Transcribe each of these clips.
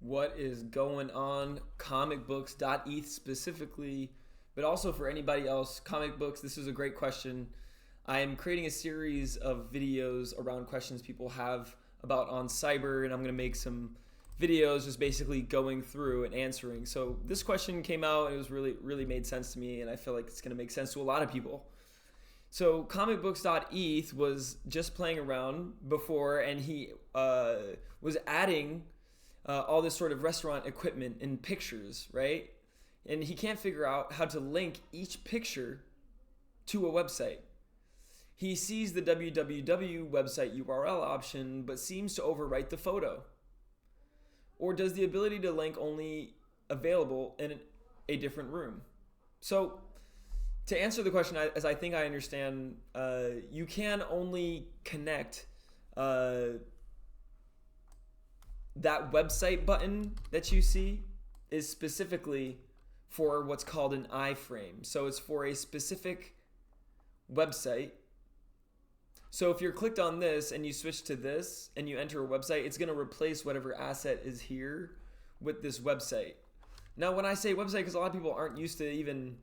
What is going on? Comicbooks.eth specifically, but also for anybody else. Comic books, this is a great question. I am creating a series of videos around questions people have about oncyber, and I'm going to make some videos just basically going through and answering. So this question came out, and it was really made sense to me, and I feel like it's going to make sense to a lot of people. So comicbooks.eth was just playing around before, and he was adding all this sort of restaurant equipment and pictures, right? And he can't figure out how to link each picture to a website. He sees the www website URL option, but seems to overwrite the photo. Or does the ability to link only available in a different room? So to answer the question, as I think I understand, you can only connect that website button that you see is specifically for what's called an iframe. So it's for a specific website. So if you're clicked on this and you switch to this and you enter a website, it's going to replace whatever asset is here with this website. Now, when I say website, because a lot of people aren't used to even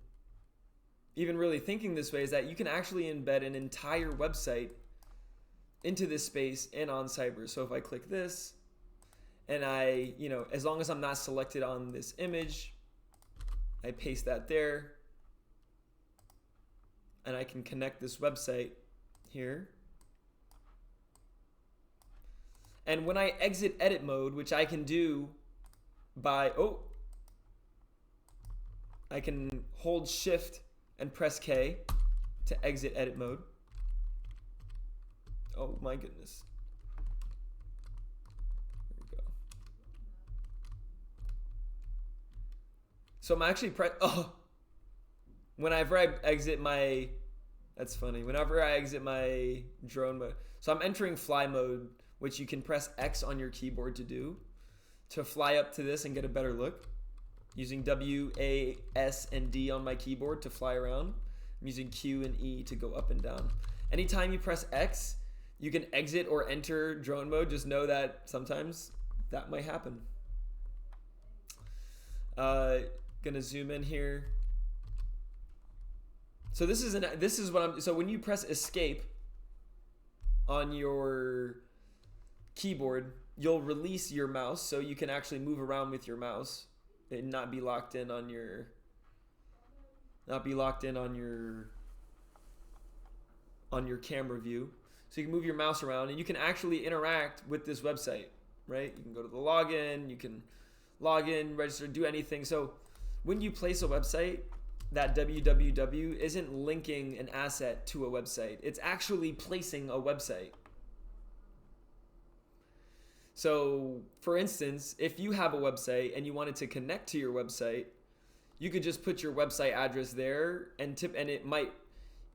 really thinking this way, is that you can actually embed an entire website into this space in oncyber. So if I click this, and I, as long as I'm not selected on this image, I paste that there, and I can connect this website here. And when I exit edit mode, which I can do by, I can hold shift and press K to exit edit mode. Oh my goodness. So I'm actually whenever I exit my, that's funny. Whenever I exit my drone mode, so I'm entering fly mode, which you can press X on your keyboard to do, to fly up to this and get a better look. Using W, A, S, and D on my keyboard to fly around. I'm using Q and E to go up and down. Anytime you press X, you can exit or enter drone mode. Just know that sometimes that might happen. Gonna zoom in here. So this is what I'm. So when you press escape on your keyboard, you'll release your mouse, so you can actually move around with your mouse and not be locked in on your camera view. So you can move your mouse around, and you can actually interact with this website, right? You can go to the login, you can log in, register, do anything. So when you place a website, that www isn't linking an asset to a website. It's actually placing a website. So for instance, if you have a website and you wanted to connect to your website, you could just put your website address there and it might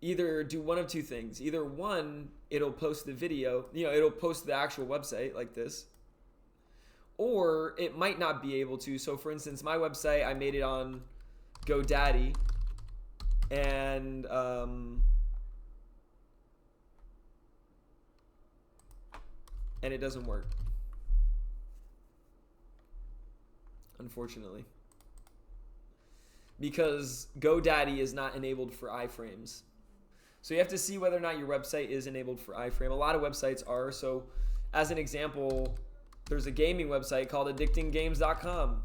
either do one of two things. Either one, it'll post the video, it'll post the actual website like this. Or it might not be able to. So for instance, my website, I made it on GoDaddy, and it doesn't work, unfortunately, because GoDaddy is not enabled for iframes. So you have to see whether or not your website is enabled for iframe. A lot of websites are. So as an example, there's a gaming website called addictinggames.com.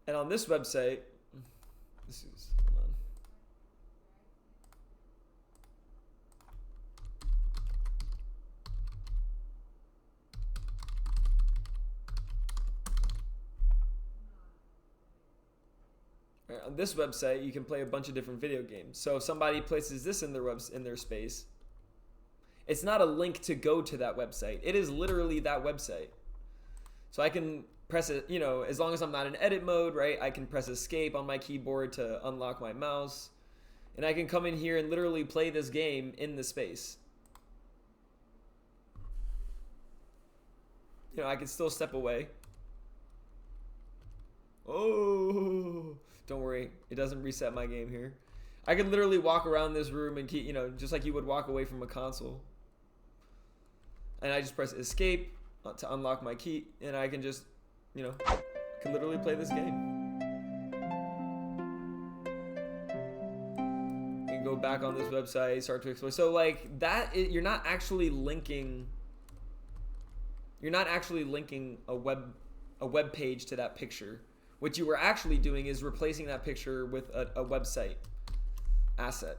And on this website, hold on. On this website, you can play a bunch of different video games. So if somebody places this in their space, it's not a link to go to that website. It is literally that website. So I can press it, as long as I'm not in edit mode, right? I can press escape on my keyboard to unlock my mouse, and I can come in here and literally play this game in the space. I can still step away. Oh, don't worry, it doesn't reset my game here. I could literally walk around this room and keep, just like you would walk away from a console. And I just press escape to unlock my key, and I can just, can literally play this game. And go back on this website, start to explore. So like that, you're not actually linking a web page to that picture. What you were actually doing is replacing that picture with a website asset.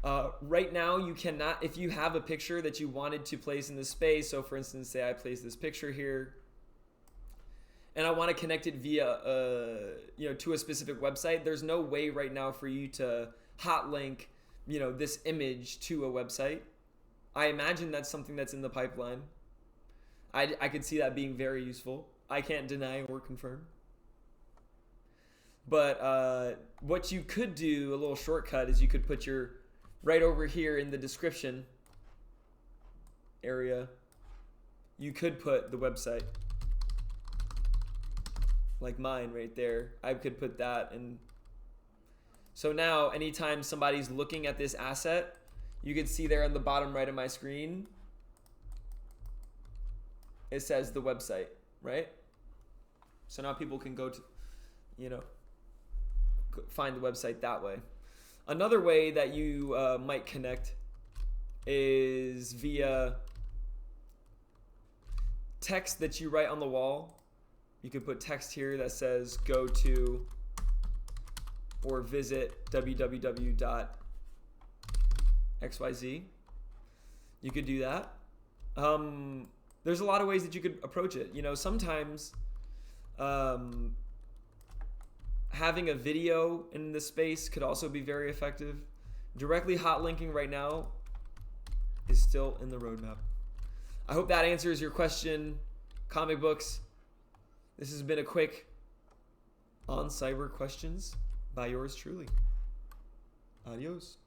Right now, you cannot, if you have a picture that you wanted to place in this space, so for instance, say I place this picture here, and I want to connect it via, to a specific website, there's no way right now for you to hot link, this image to a website. I imagine that's something that's in the pipeline. I could see that being very useful. I can't deny or confirm. But what you could do, a little shortcut, is you could put right over here in the description area, you could put the website. Like mine right there. I could put that. And so now anytime somebody's looking at this asset, you can see there on the bottom right of my screen, it says the website, right? So now people can go to, find the website that way. Another way that you might connect is via text that you write on the wall. You could put text here that says go to or visit www.xyz. You could do that. There's a lot of ways that you could approach it. Sometimes having a video in the space could also be very effective. Directly hot linking right now is still in the roadmap. I hope that answers your question. Comic books. This has been a quick On Cyber Questions by yours truly. Adios.